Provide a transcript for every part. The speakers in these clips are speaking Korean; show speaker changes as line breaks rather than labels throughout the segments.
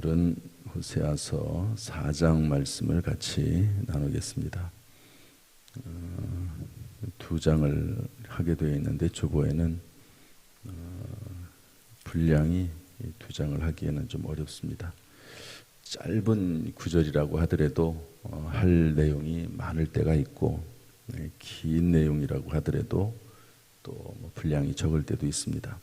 오늘은 호세아서 4장 말씀을 같이 나누겠습니다. 두 장을 하게 되어 있는데 주보에는 분량이 두 장을 하기에는 좀 어렵습니다. 짧은 구절이라고 하더라도 할 내용이 많을 때가 있고, 긴 내용이라고 하더라도 또 분량이 적을 때도 있습니다.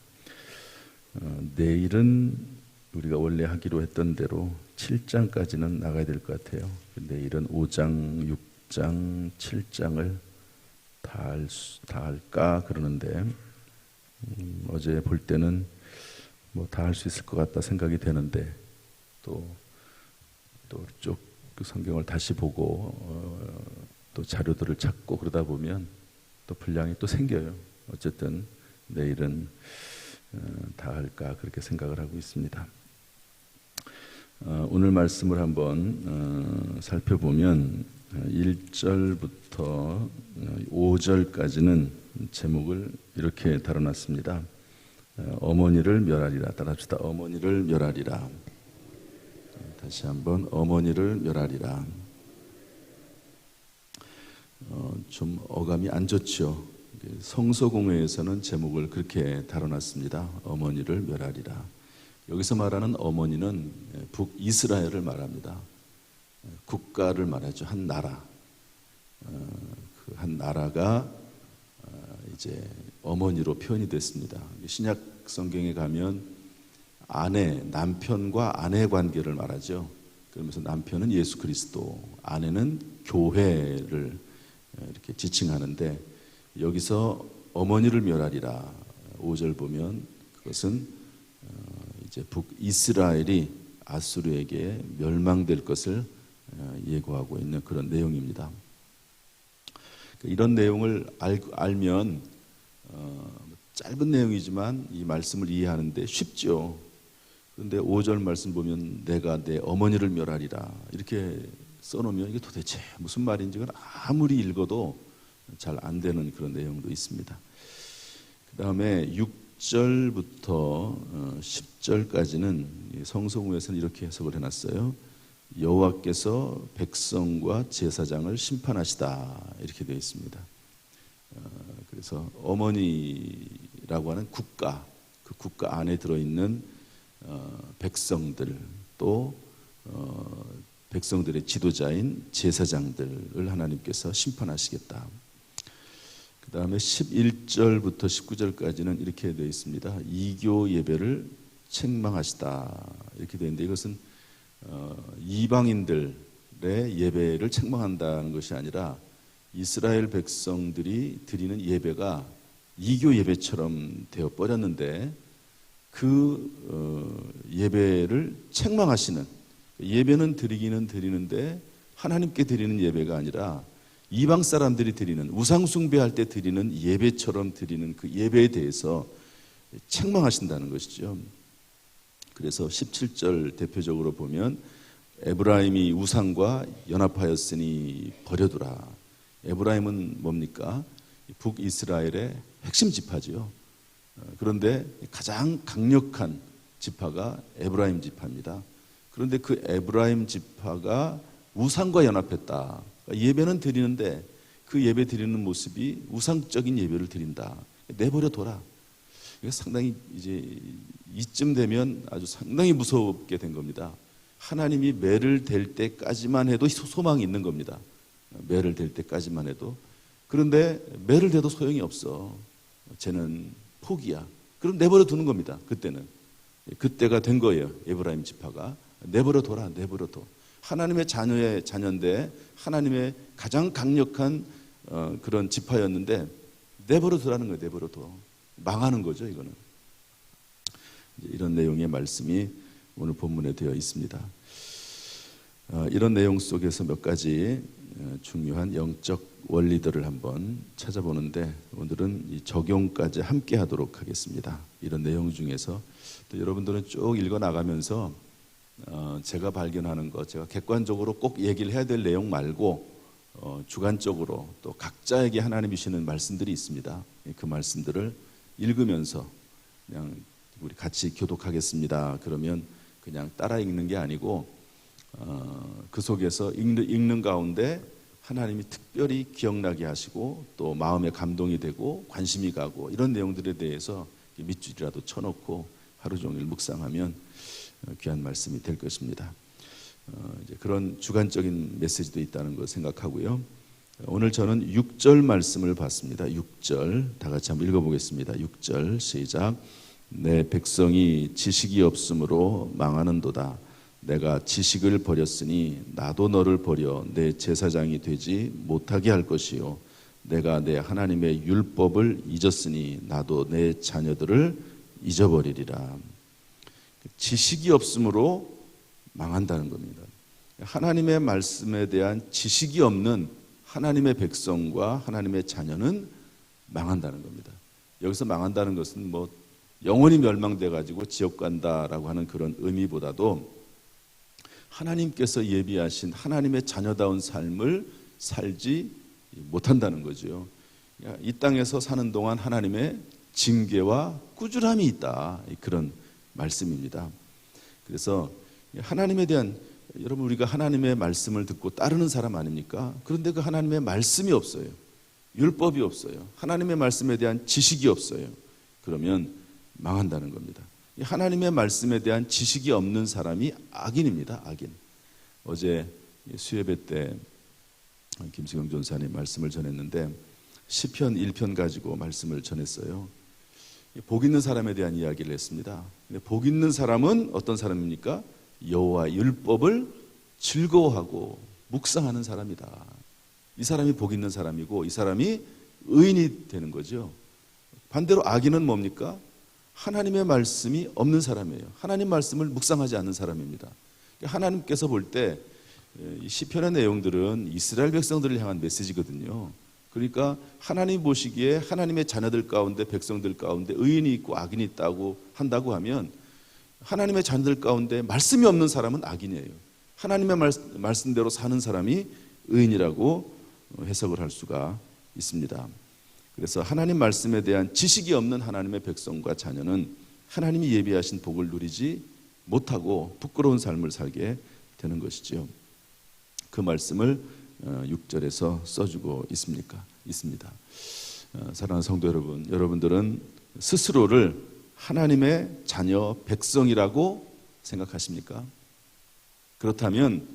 내일은 우리가 원래 하기로 했던 대로 7장까지는 나가야 될 것 같아요. 내일은 5장, 6장, 7장을 다 할까 그러는데, 어제 볼 때는 다 할 수 있을 것 같다 생각이 되는데, 또 쭉 그 성경을 다시 보고 또 자료들을 찾고 그러다 보면 또 분량이 또 생겨요. 어쨌든 내일은 다 할까 그렇게 생각을 하고 있습니다. 오늘 말씀을 한번 살펴보면 1절부터 5절까지는 제목을 이렇게 다뤄놨습니다. 어머니를 멸하리라. 따라합시다. 어머니를 멸하리라. 다시 한번 어머니를 멸하리라. 좀 어감이 안 좋죠. 성서공회에서는 제목을 그렇게 다뤄놨습니다. 어머니를 멸하리라. 여기서 말하는 어머니는 북이스라엘을 말합니다. 국가를 말하죠. 한 나라. 그 한 나라가 이제 어머니로 표현이 됐습니다. 신약 성경에 가면 남편과 아내 관계를 말하죠. 그러면서 남편은 예수 그리스도, 아내는 교회를 이렇게 지칭하는데, 여기서 어머니를 멸하리라 5절 보면 그것은 이제 북이스라엘이 아수르에게 멸망될 것을 예고하고 있는 그런 내용입니다. 이런 내용을 알면 짧은 내용이지만 이 말씀을 이해하는데 쉽죠. 그런데 5절 말씀 보면 내가 내 어머니를 멸하리라 이렇게 써놓으면 이게 도대체 무슨 말인지 아무리 읽어도 잘 안 되는 그런 내용도 있습니다. 그 다음에 6절부터 10절까지는 성서공회에서는 이렇게 해석을 해놨어요. 여호와께서 백성과 제사장을 심판하시다 이렇게 되어 있습니다. 그래서 어머니라고 하는 국가, 그 국가 안에 들어있는 백성들, 또 백성들의 지도자인 제사장들을 하나님께서 심판하시겠다. 그 다음에 11절부터 19절까지는 이렇게 되어 있습니다. 이교 예배를 책망하시다 이렇게 되어 있는데, 이것은 이방인들의 예배를 책망한다는 것이 아니라 이스라엘 백성들이 드리는 예배가 이교 예배처럼 되어 버렸는데, 그 예배를 책망하시는, 예배는 드리기는 드리는데 하나님께 드리는 예배가 아니라 이방 사람들이 드리는, 우상 숭배할 때 드리는 예배처럼 드리는 그 예배에 대해서 책망하신다는 것이죠. 그래서 17절 대표적으로 보면 에브라임이 우상과 연합하였으니 버려두라. 에브라임은 뭡니까? 북이스라엘의 핵심 지파죠. 그런데 가장 강력한 지파가 에브라임 지파입니다. 그런데 그 에브라임 지파가 우상과 연합했다. 예배는 드리는데 그 예배 드리는 모습이 우상적인 예배를 드린다. 내버려 둬라. 이게 상당히 이제 이쯤 되면 아주 상당히 무섭게 된 겁니다. 하나님이 매를 댈 때까지만 해도 소망이 있는 겁니다. 매를 댈 때까지만 해도. 그런데 매를 대도 소용이 없어. 쟤는 포기야. 그럼 내버려 두는 겁니다. 그때가 된 거예요. 에브라임 지파가 내버려 둬라. 내버려 둬. 하나님의 자녀인데 하나님의 가장 강력한 그런 지파였는데 내버려 두라는 거예요. 내버려 둬. 망하는 거죠. 이거는. 이런 내용의 말씀이 오늘 본문에 되어 있습니다. 이런 내용 속에서 몇 가지 중요한 영적 원리들을 한번 찾아보는데, 오늘은 이 적용까지 함께 하도록 하겠습니다. 이런 내용 중에서 또 여러분들은 쭉 읽어 나가면서 제가 발견하는 것, 제가 객관적으로 꼭 얘기를 해야 될 내용 말고 주관적으로 또 각자에게 하나님이 주시는 말씀들이 있습니다. 그 말씀들을 읽으면서 그냥 우리 같이 교독하겠습니다. 그러면 그냥 따라 읽는 게 아니고 그 속에서 읽는 가운데 하나님이 특별히 기억나게 하시고 또 마음에 감동이 되고 관심이 가고 이런 내용들에 대해서 밑줄이라도 쳐놓고 하루 종일 묵상하면 귀한 말씀이 될 것입니다. 이제 그런 주관적인 메시지도 있다는 걸 생각하고요. 오늘 저는 6절 말씀을 봤습니다. 6절 다 같이 한번 읽어보겠습니다. 6절 시작. 내 백성이 지식이 없으므로 망하는도다. 내가 지식을 버렸으니 나도 너를 버려 내 제사장이 되지 못하게 할 것이요 내가 내 하나님의 율법을 잊었으니 나도 내 자녀들을 잊어버리리라. 지식이 없으므로 망한다는 겁니다. 하나님의 말씀에 대한 지식이 없는 하나님의 백성과 하나님의 자녀는 망한다는 겁니다. 여기서 망한다는 것은 뭐 영원히 멸망돼 가지고 지옥 간다라고 하는 그런 의미보다도 하나님께서 예비하신 하나님의 자녀다운 삶을 살지 못한다는 거죠. 이 땅에서 사는 동안 하나님의 징계와 꾸준함이 있다, 그런 말씀입니다. 그래서 하나님에 대한, 여러분 우리가 하나님의 말씀을 듣고 따르는 사람 아닙니까? 그런데 그 하나님의 말씀이 없어요. 율법이 없어요. 하나님의 말씀에 대한 지식이 없어요. 그러면 망한다는 겁니다. 하나님의 말씀에 대한 지식이 없는 사람이 악인입니다. 악인. 어제 수예배 때 김수경 전사님 말씀을 전했는데 시편 1편 가지고 말씀을 전했어요. 복 있는 사람에 대한 이야기를 했습니다. 근데 복 있는 사람은 어떤 사람입니까? 여호와의 율법을 즐거워하고 묵상하는 사람이다. 이 사람이 복 있는 사람이고 이 사람이 의인이 되는 거죠. 반대로 악인은 뭡니까? 하나님의 말씀이 없는 사람이에요. 하나님 말씀을 묵상하지 않는 사람입니다. 하나님께서 볼 때 시편의 내용들은 이스라엘 백성들을 향한 메시지거든요. 그러니까 하나님 보시기에 하나님의 자녀들 가운데, 백성들 가운데 의인이 있고 악인이 있다고 한다고 하면 하나님의 자녀들 가운데 말씀이 없는 사람은 악인이에요. 하나님의 말씀대로 사는 사람이 의인이라고 해석을 할 수가 있습니다. 그래서 하나님 말씀에 대한 지식이 없는 하나님의 백성과 자녀는 하나님이 예비하신 복을 누리지 못하고 부끄러운 삶을 살게 되는 것이죠. 그 말씀을 6절에서 써주고 있습니다. 사랑하는 성도 여러분, 여러분들은 스스로를 하나님의 자녀 백성이라고 생각하십니까? 그렇다면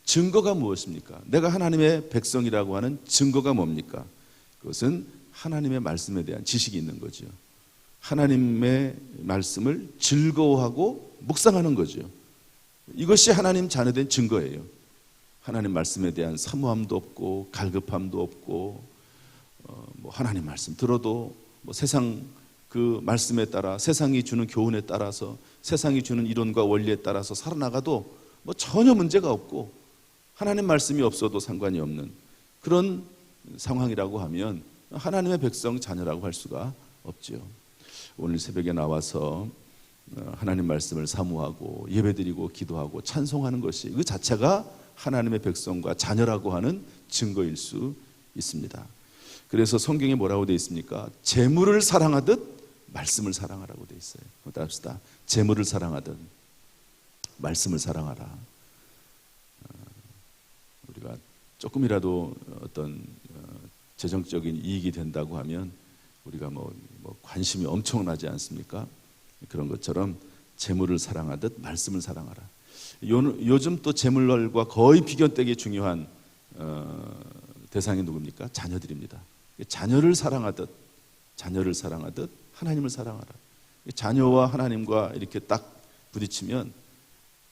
증거가 무엇입니까? 내가 하나님의 백성이라고 하는 증거가 뭡니까? 그것은 하나님의 말씀에 대한 지식이 있는 거죠. 하나님의 말씀을 즐거워하고 묵상하는 거죠. 이것이 하나님 자녀된 증거예요. 하나님 말씀에 대한 사모함도 없고 갈급함도 없고 하나님 말씀 들어도 세상 그 말씀에 따라, 세상이 주는 교훈에 따라서, 세상이 주는 이론과 원리에 따라서 살아나가도 전혀 문제가 없고 하나님 말씀이 없어도 상관이 없는 그런 상황이라고 하면 하나님의 백성 자녀라고 할 수가 없죠. 오늘 새벽에 나와서 하나님 말씀을 사모하고 예배드리고 기도하고 찬송하는 것이 그 자체가 하나님의 백성과 자녀라고 하는 증거일 수 있습니다. 그래서 성경에 뭐라고 되어 있습니까? 재물을 사랑하듯 말씀을 사랑하라고 되어 있어요. 따릅시다. 재물을 사랑하듯 말씀을 사랑하라. 우리가 조금이라도 어떤 재정적인 이익이 된다고 하면 우리가 관심이 엄청나지 않습니까? 그런 것처럼 재물을 사랑하듯 말씀을 사랑하라. 요즘 또 재물과 거의 비견되게 중요한 대상이 누굽니까? 자녀들입니다. 자녀를 사랑하듯 하나님을 사랑하라. 자녀와 하나님과 이렇게 딱 부딪히면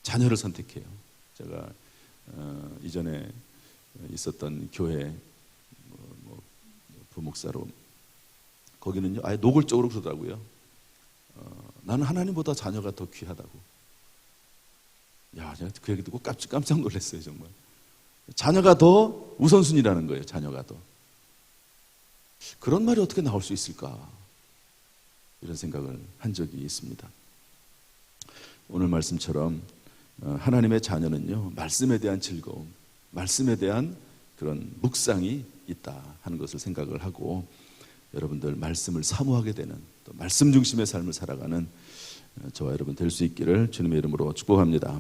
자녀를 선택해요. 제가 이전에 있었던 교회 부목사로 거기는요 아예 노골적으로 그러더라고요. 나는 하나님보다 자녀가 더 귀하다고. 야, 제가 그 얘기 듣고 깜짝 놀랐어요. 정말 자녀가 더 우선순위라는 거예요. 자녀가 더. 그런 말이 어떻게 나올 수 있을까, 이런 생각을 한 적이 있습니다. 오늘 말씀처럼 하나님의 자녀는요 말씀에 대한 즐거움, 말씀에 대한 그런 묵상이 있다 하는 것을 생각을 하고 여러분들 말씀을 사모하게 되는, 또 말씀 중심의 삶을 살아가는 저와 여러분 될 수 있기를 주님의 이름으로 축복합니다.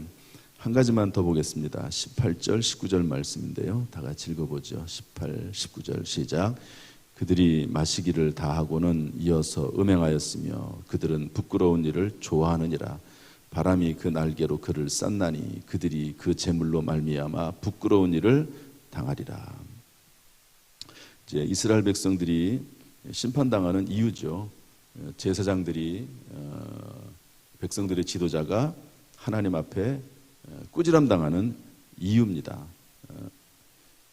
한 가지만 더 보겠습니다. 18절, 19절 말씀인데요. 다 같이 읽어보죠. 18, 19절 시작. 그들이 마시기를 다하고는 이어서 음행하였으며 그들은 부끄러운 일을 좋아하느니라. 바람이 그 날개로 그를 쌌나니 그들이 그 재물로 말미암아 부끄러운 일을 당하리라. 이제 이스라엘 백성들이 심판당하는 이유죠. 제사장들이 백성들의 지도자가 하나님 앞에 꾸지람 당하는 이유입니다.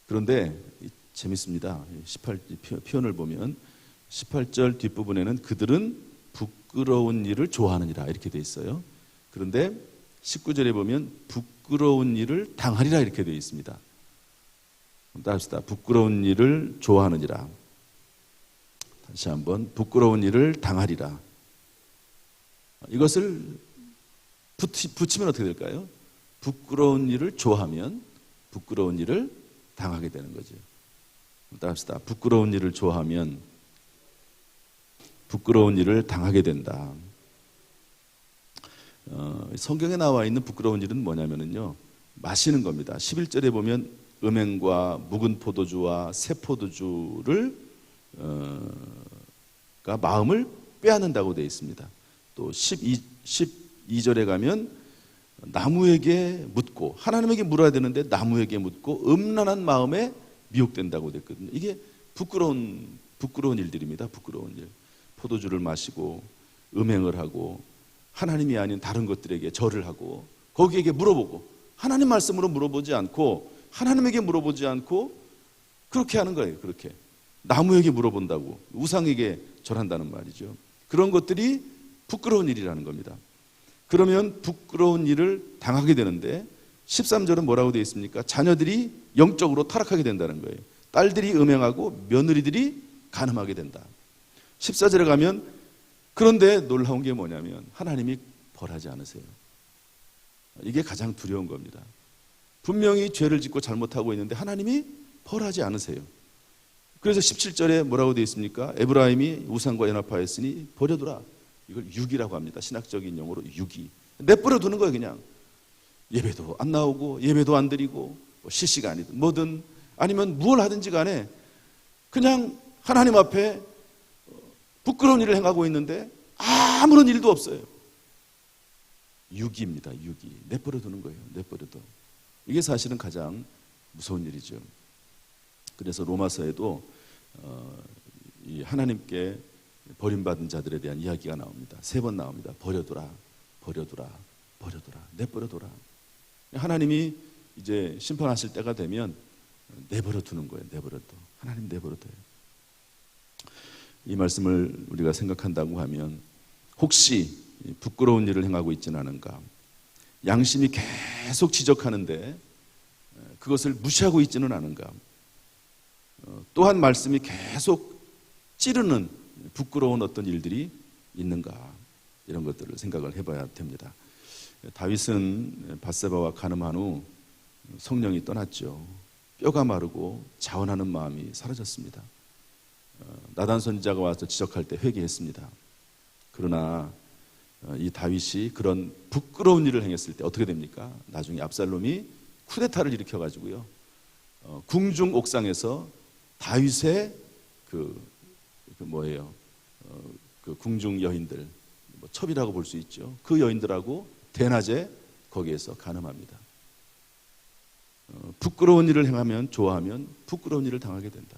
그런데 재밌습니다. 18 표현을 보면 18절 뒷부분에는 그들은 부끄러운 일을 좋아하느니라 이렇게 돼 있어요. 그런데 19절에 보면 부끄러운 일을 당하리라 이렇게 되어 있습니다. 따라합시다. 부끄러운 일을 좋아하느니라. 다시 한번 부끄러운 일을 당하리라. 이것을 붙이면 어떻게 될까요? 부끄러운 일을 좋아하면 부끄러운 일을 당하게 되는 거죠. 따라합시다. 부끄러운 일을 좋아하면 부끄러운 일을 당하게 된다. 성경에 나와 있는 부끄러운 일은 뭐냐면요, 마시는 겁니다. 11절에 보면 음행과 묵은 포도주와 새 포도주를 마음을 빼앗는다고 되어 있습니다. 또 12절에 가면 나무에게 묻고, 하나님에게 물어야 되는데 나무에게 묻고 음란한 마음에 미혹된다고 됐거든요. 이게 부끄러운 일들입니다. 부끄러운 일. 포도주를 마시고 음행을 하고 하나님이 아닌 다른 것들에게 절을 하고 거기에게 물어보고 하나님 말씀으로 물어보지 않고 하나님에게 물어보지 않고 그렇게 하는 거예요. 그렇게 나무에게 물어본다고 우상에게 절한다는 말이죠. 그런 것들이 부끄러운 일이라는 겁니다. 그러면 부끄러운 일을 당하게 되는데 13절은 뭐라고 되어 있습니까? 자녀들이 영적으로 타락하게 된다는 거예요. 딸들이 음행하고 며느리들이 간음하게 된다. 14절에 가면 그런데 놀라운 게 뭐냐면 하나님이 벌하지 않으세요. 이게 가장 두려운 겁니다. 분명히 죄를 짓고 잘못하고 있는데 하나님이 벌하지 않으세요. 그래서 17절에 뭐라고 되어 있습니까? 에브라임이 우상과 연합하였으니 버려두라. 이걸 유기라고 합니다. 신학적인 용어로 유기. 내버려 두는 거예요. 그냥 예배도 안 나오고 예배도 안 드리고 뭐 실시간이든 뭐든 아니면 무엇을 하든지 간에 그냥 하나님 앞에 부끄러운 일을 행하고 있는데 아무런 일도 없어요. 유기입니다. 유기. 내버려 두는 거예요. 내버려 둬. 이게 사실은 가장 무서운 일이죠. 그래서 로마서에도 이 하나님께 버림받은 자들에 대한 이야기가 나옵니다. 3번 나옵니다. 버려두라, 버려두라, 버려두라, 내버려둬라. 하나님이 이제 심판하실 때가 되면 내버려 두는 거예요. 내버려 둬. 하나님 내버려 둬요. 이 말씀을 우리가 생각한다고 하면 혹시 부끄러운 일을 행하고 있지는 않은가? 양심이 계속 지적하는데 그것을 무시하고 있지는 않은가? 또한 말씀이 계속 찌르는 부끄러운 어떤 일들이 있는가? 이런 것들을 생각을 해봐야 됩니다. 다윗은 밧세바와 간음한 후 성령이 떠났죠. 뼈가 마르고 자원하는 마음이 사라졌습니다. 나단 선지자가 와서 지적할 때 회개했습니다. 그러나 이 다윗이 그런 부끄러운 일을 행했을 때 어떻게 됩니까? 나중에 압살롬이 쿠데타를 일으켜가지고요, 궁중 옥상에서 다윗의 그 궁중 여인들, 첩이라고 볼 수 있죠. 그 여인들하고 대낮에 거기에서 간음합니다. 부끄러운 일을 행하면 좋아하면 부끄러운 일을 당하게 된다.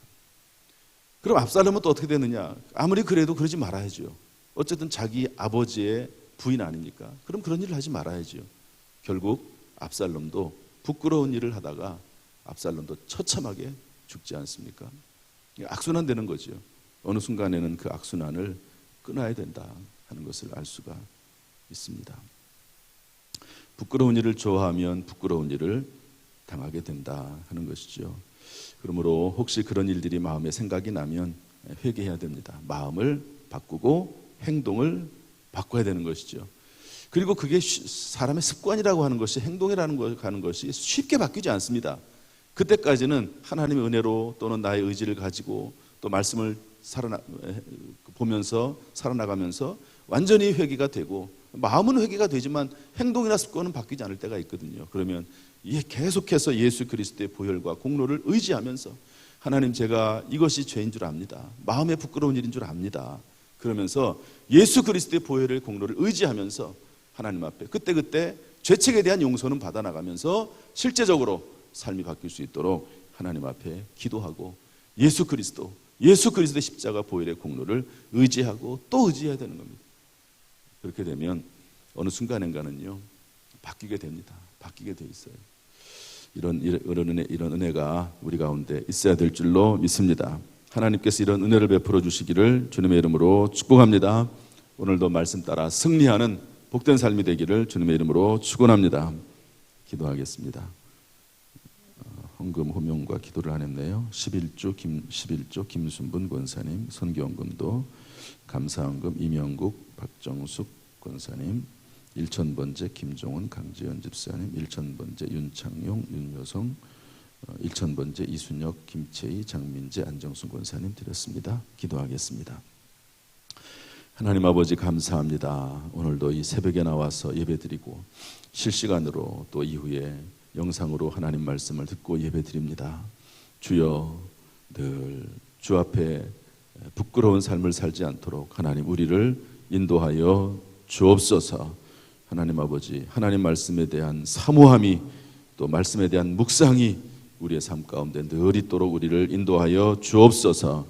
그럼 압살롬은 또 어떻게 되느냐? 아무리 그래도 그러지 말아야죠. 어쨌든 자기 아버지의 부인 아닙니까? 그럼 그런 일을 하지 말아야죠. 결국 압살롬도 부끄러운 일을 하다가 압살롬도 처참하게 죽지 않습니까? 악순환 되는 거죠. 어느 순간에는 그 악순환을 끊어야 된다 하는 것을 알 수가 있습니다. 부끄러운 일을 좋아하면 부끄러운 일을 당하게 된다 하는 것이죠. 그러므로 혹시 그런 일들이 마음에 생각이 나면 회개해야 됩니다. 마음을 바꾸고 행동을 바꿔야 되는 것이죠. 그리고 그게 사람의 습관이라고 하는 것이, 행동이라는 하는 것이 쉽게 바뀌지 않습니다. 그때까지는 하나님의 은혜로 또는 나의 의지를 가지고 또 말씀을 보면서 살아나가면서 완전히 회개가 되고 마음은 회개가 되지만 행동이나 습관은 바뀌지 않을 때가 있거든요. 그러면 계속해서 예수 그리스도의 보혈과 공로를 의지하면서 하나님, 제가 이것이 죄인 줄 압니다. 마음에 부끄러운 일인 줄 압니다. 그러면서 예수 그리스도의 보혈의 공로를 의지하면서 하나님 앞에 그때그때 죄책에 대한 용서는 받아나가면서 실제적으로 삶이 바뀔 수 있도록 하나님 앞에 기도하고 예수 그리스도의 십자가 보혈의 공로를 의지하고 또 의지해야 되는 겁니다. 그렇게 되면 어느 순간인가는요 바뀌게 됩니다. 바뀌게 돼 있어요. 이런 은혜가 우리 가운데 있어야 될 줄로 믿습니다. 하나님께서 이런 은혜를 베풀어 주시기를 주님의 이름으로 축복합니다. 오늘도 말씀 따라 승리하는 복된 삶이 되기를 주님의 이름으로 축원합니다. 기도하겠습니다. 헌금 호명과 기도를 하냈네요. 11조 김순분 권사님, 선교헌금도 감사헌금 이명국 박정숙 권사님, 1,000번째 김종은 강재현 집사님, 1,000번째 윤창용 윤여성, 1,000번째 이순혁 김채희 장민재 안정순 권사님 드렸습니다. 기도하겠습니다. 하나님 아버지 감사합니다. 오늘도 이 새벽에 나와서 예배드리고 실시간으로 또 이후에 영상으로 하나님 말씀을 듣고 예배드립니다. 주여, 늘 주 앞에 부끄러운 삶을 살지 않도록 하나님 우리를 인도하여 주옵소서. 하나님 아버지, 하나님 말씀에 대한 사모함이 또 말씀에 대한 묵상이 우리의 삶 가운데 늘 있도록 우리를 인도하여 주옵소서.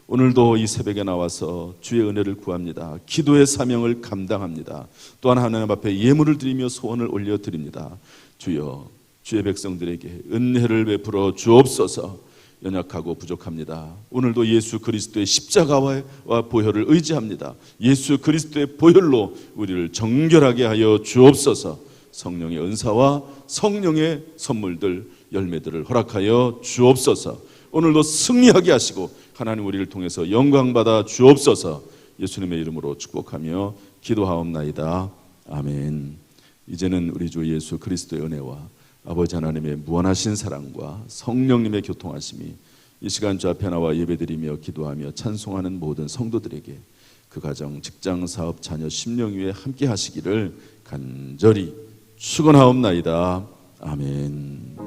오늘도 이 새벽에 나와서 주의 은혜를 구합니다. 기도의 사명을 감당합니다. 또한 하나님 앞에 예물을 드리며 소원을 올려드립니다. 주여, 주의 백성들에게 은혜를 베풀어 주옵소서. 연약하고 부족합니다. 오늘도 예수 그리스도의 십자가와 보혈을 의지합니다. 예수 그리스도의 보혈로 우리를 정결하게 하여 주옵소서. 성령의 은사와 성령의 선물들, 열매들을 허락하여 주옵소서. 오늘도 승리하게 하시고 하나님 우리를 통해서 영광받아 주옵소서. 예수님의 이름으로 축복하며 기도하옵나이다. 아멘. 이제는 우리 주 예수 그리스도의 은혜와 아버지 하나님의 무한하신 사랑과 성령님의 교통하심이 이 시간 주 앞에 나와 예배드리며 기도하며 찬송하는 모든 성도들에게 그 가정, 직장, 사업, 자녀, 심령 위에 함께 하시기를 간절히 축원하옵나이다. 아멘.